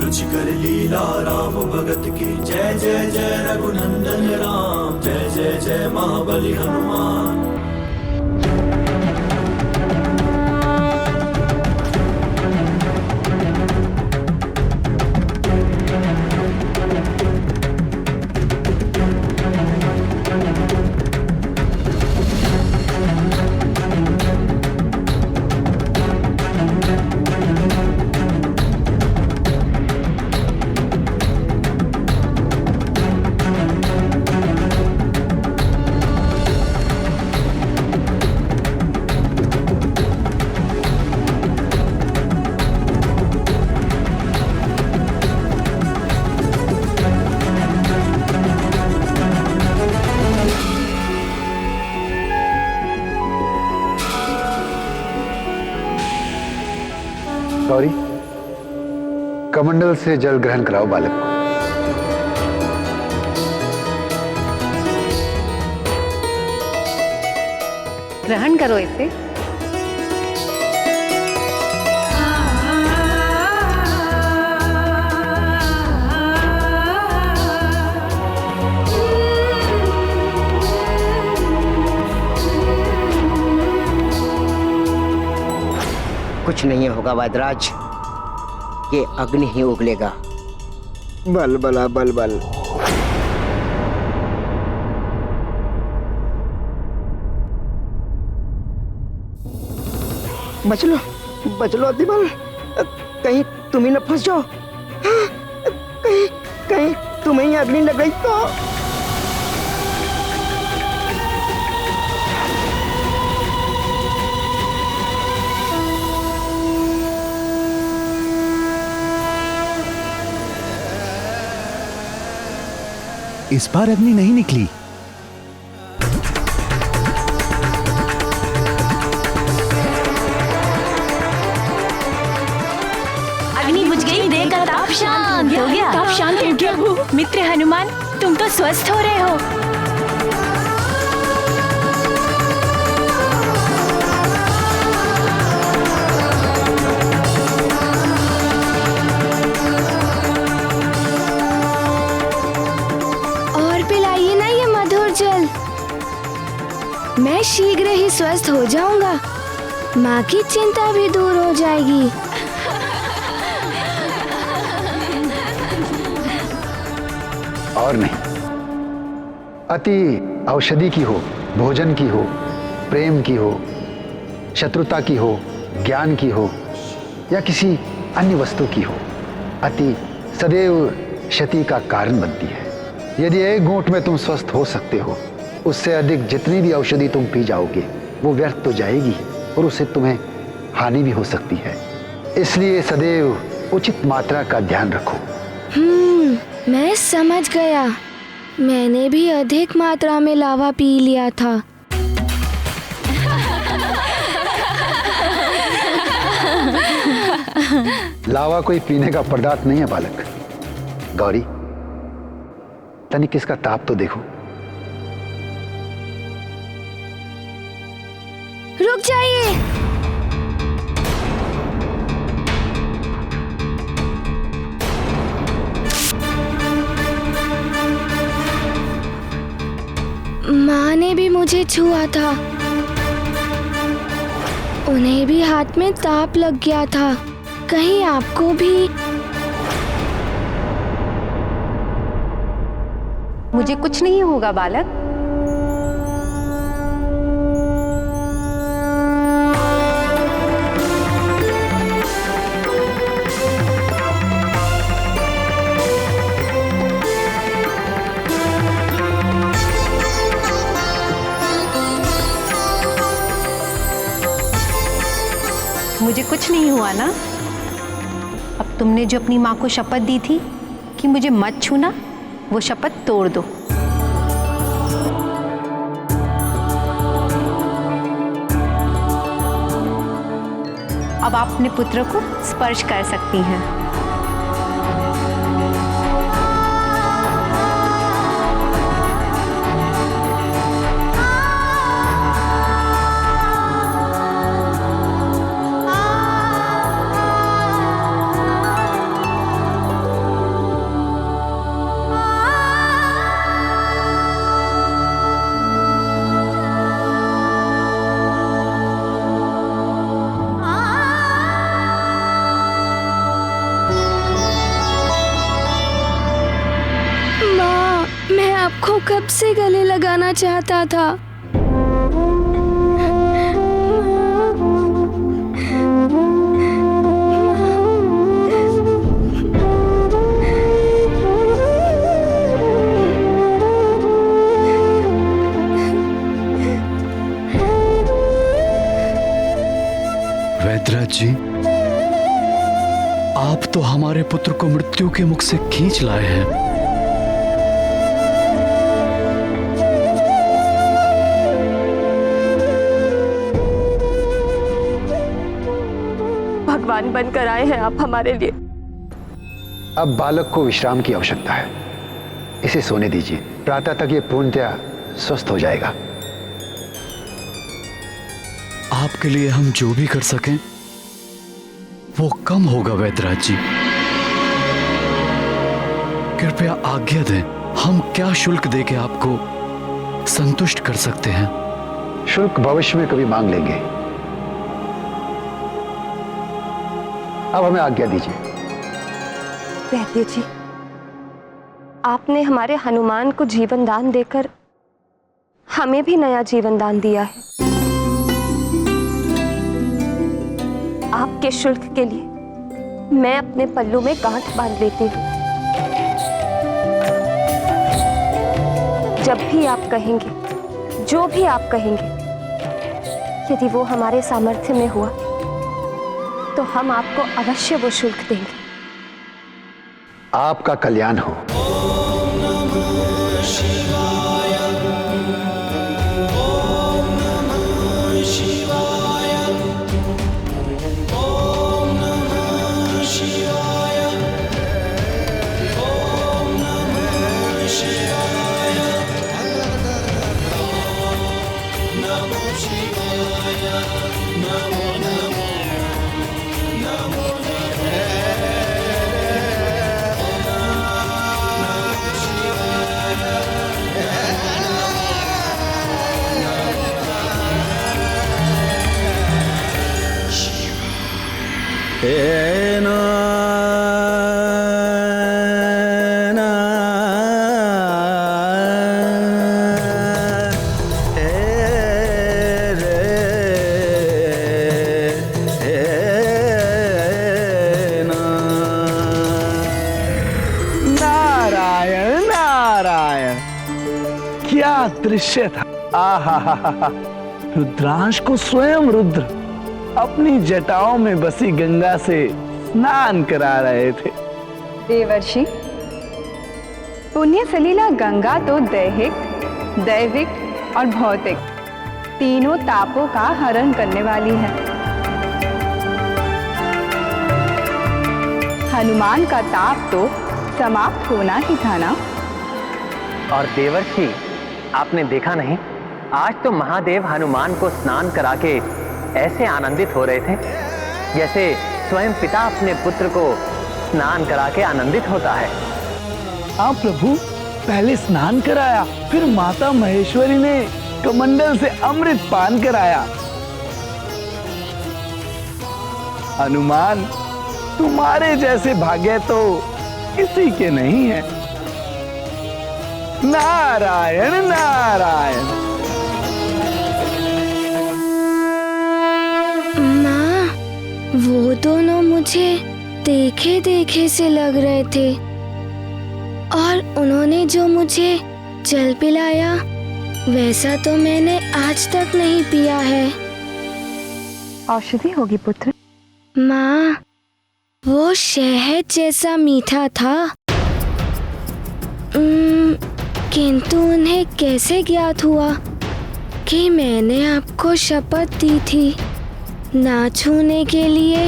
Speaker 7: रुचिकर लीला राम भगत की। जय जय जय रघुनंदन राम, जय जय जय महाबली हनुमान।
Speaker 15: गौरी, कमंडल से जल ग्रहण कराओ बालक को।
Speaker 12: ग्रहण करो इसे।
Speaker 6: कुछ नहीं होगा वैद्यराज, ये अग्नि ही उगलेगा। बल बला बल बल। बच लो अतिबल, कहीं तुम ही न फंस जाओ। कहीं तुम्हें ही अग्नि लग गई तो।
Speaker 2: इस बार अग्नि नहीं निकली।
Speaker 3: अग्नि बुझ गई, देह का ताप शांत हो गया। ताप शांत हो गया। मित्र हनुमान, तुम तो स्वस्थ हो रहे हो।
Speaker 4: और पिलाइए ना ये मधुर जल, मैं शीघ्र ही स्वस्थ हो जाऊंगा। माँ की चिंता भी दूर हो जाएगी।
Speaker 15: और नहीं, अति औषधि की हो, भोजन की हो, प्रेम की हो, शत्रुता की हो, ज्ञान की हो या किसी अन्य वस्तु की हो, अति सदैव क्षति का कारण बनती है। यदि एक घूंट में तुम स्वस्थ हो सकते हो, उससे अधिक जितनी भी औषधि तुम पी जाओगे वो व्यर्थ तो जाएगी और उससे तुम्हें हानि भी हो सकती है। इसलिए सदैव उचित मात्रा का ध्यान रखो।
Speaker 4: मैं समझ गया। मैंने भी अधिक मात्रा में लावा पी लिया था।
Speaker 15: लावा कोई पीने का पदार्थ नहीं है बालक। गौरी, तनिक इसका ताप तो देखो।
Speaker 4: रुक जाइए। माँ ने भी मुझे छुआ था, उन्हें भी हाथ में ताप लग गया था। कहीं आपको भी?
Speaker 12: मुझे कुछ नहीं होगा बालक। मुझे कुछ नहीं हुआ ना। अब तुमने जो अपनी माँ को शपथ दी थी कि मुझे मत छूना, वो शपथ तोड़ दो। अब आप अपने पुत्र को स्पर्श कर सकती हैं।
Speaker 4: आपको कब से गले लगाना चाहता था।
Speaker 1: वैद्यराज जी, आप तो हमारे पुत्र को मृत्यु के मुख से खींच लाए हैं।
Speaker 3: भगवान बनकर आए हैं आप हमारे लिए।
Speaker 15: अब बालक को विश्राम की आवश्यकता है, इसे सोने दीजिए। प्रातः तक ये पूर्णतया स्वस्थ हो जाएगा।
Speaker 1: आपके लिए हम जो भी कर सकें वो कम होगा वैद्यराज जी। कृपया आज्ञा दें, हम क्या शुल्क देके आपको संतुष्ट कर सकते हैं?
Speaker 15: शुल्क भविष्य में कभी मांग लेंगे, अब हमें आज्ञा दीजिए।
Speaker 17: वैद्य जी, आपने हमारे हनुमान को जीवन दान देकर हमें भी नया जीवन दान दिया है। आपके शुल्क के लिए मैं अपने पल्लू में गांठ बांध लेती हूँ। जब भी आप कहेंगे, जो भी आप कहेंगे, यदि वो हमारे सामर्थ्य में हुआ तो हम आपको अवश्य वो शुल्क देंगे।
Speaker 15: आपका कल्याण हो।
Speaker 16: नारायण नारायण, क्या दृश्य था। आहा, रुद्रांश को स्वयं रुद्र अपनी जटाओं में बसी गंगा से स्नान करा रहे थे।
Speaker 18: देवर्षि, पुण्य सलीला गंगा तो दैहिक, दैविक और भौतिक तीनों तापों का हरण करने वाली है। हनुमान का ताप तो समाप्त होना ही था ना।
Speaker 11: और देवर्षि, आपने देखा नहीं, आज तो महादेव हनुमान को स्नान करा के ऐसे आनंदित हो रहे थे जैसे स्वयं पिता अपने पुत्र को स्नान करा के आनंदित होता है।
Speaker 16: हाँ प्रभु, पहले स्नान कराया, फिर माता महेश्वरी ने कमंडल से अमृत पान कराया। हनुमान, तुम्हारे जैसे भाग्य तो किसी के नहीं है। नारायण नारायण।
Speaker 4: माँ, वो दोनों मुझे देखे देखे से लग रहे थे और उन्होंने जो मुझे जल पिलाया वैसा तो मैंने आज तक नहीं पिया है।
Speaker 18: औषधि होगी पुत्र।
Speaker 4: माँ, वो शहद जैसा मीठा था, किंतु उन्हें कैसे ज्ञात हुआ कि मैंने आपको शपथ दी थी ना छूने के लिए?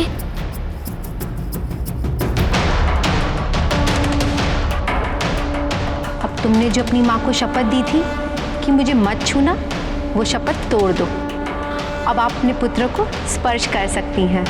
Speaker 12: अब तुमने जो अपनी माँ को शपथ दी थी कि मुझे मत छूना, वो शपथ तोड़ दो। अब आप अपने पुत्र को स्पर्श कर सकती हैं।